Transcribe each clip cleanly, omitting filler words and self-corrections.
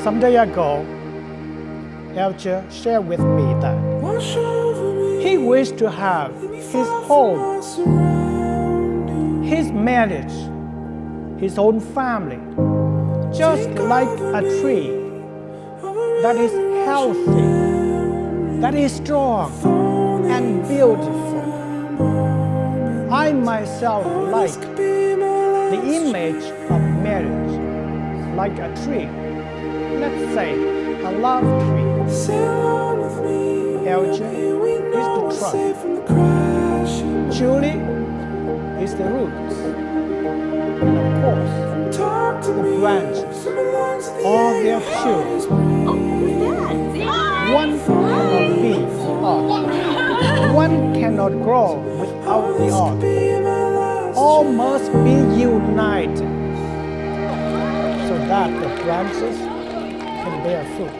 Some day ago, Alger shared with me that he wished to have his home, his marriage, his own family, just like a tree that is healthy, that is strong and beautiful. I myself like the image of marriage, like a tree. Let's say a love tree. Alger is the trunk. Julie is the roots. And of course, the branches, all their shoots. One cannot be without. One cannot grow without the other. All must be united so that the branches can bear fruit.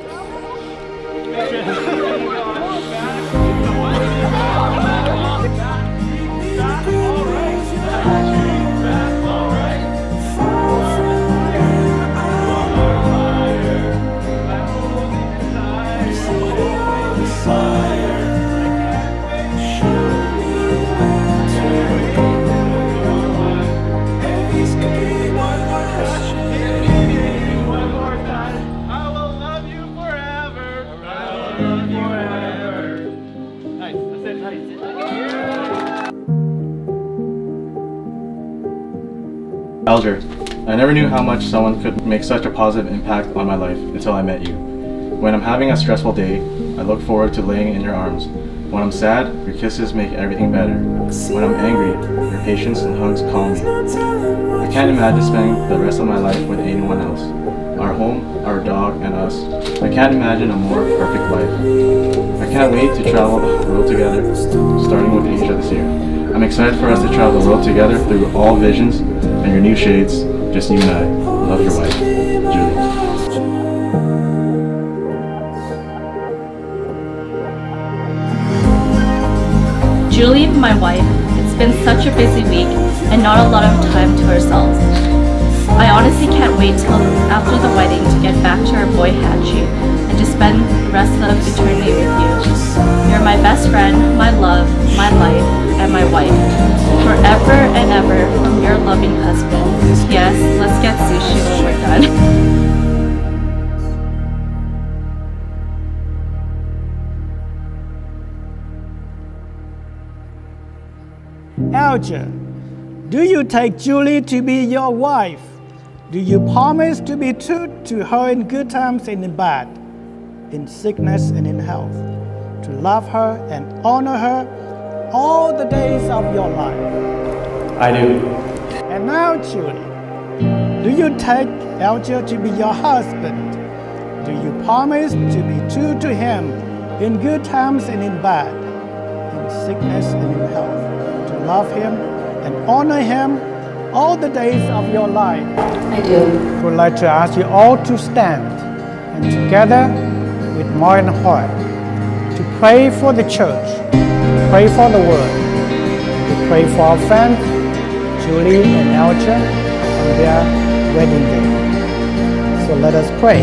Alger, I never knew how much someone could make such a positive impact on my life until I met you. When I'm having a stressful day, I look forward to laying in your arms. When I'm sad, your kisses make everything better. When I'm angry, your patience and hugs calm me. I can't imagine spending the rest of my life with anyone else. Our home, our dog, and us. I can't imagine a more perfect life. I can't wait to travel the world together, starting with Asia this year. I'm excited for us to travel the world together through all visions and your new shades, just you and I. Love, your wife, Julie. Julie, my wife, it's been such a busy week and not a lot of time to ourselves. I honestly can't wait till after the wedding to get back to our boy Hachi and to spend the rest of eternity with you. You're my best friend, my love, my life, and my wife. Forever and ever from your loving husband. Yes, let's get sushi when we're done. Alger, do you take Julie to be your wife? Do you promise to be true to her in good times and in bad, in sickness and in health, to love her and honor her all the days of your life? I do. And now, Julie, do you take Alger to be your husband? Do you promise to be true to him in good times and in bad, in sickness and in health, to love him and honor him all the days of your life? I do. I would like to ask you all to stand and together with mind and heart to pray for the church, pray for the world, to pray for our friends, Julie and Alger, on their wedding day. So let us pray.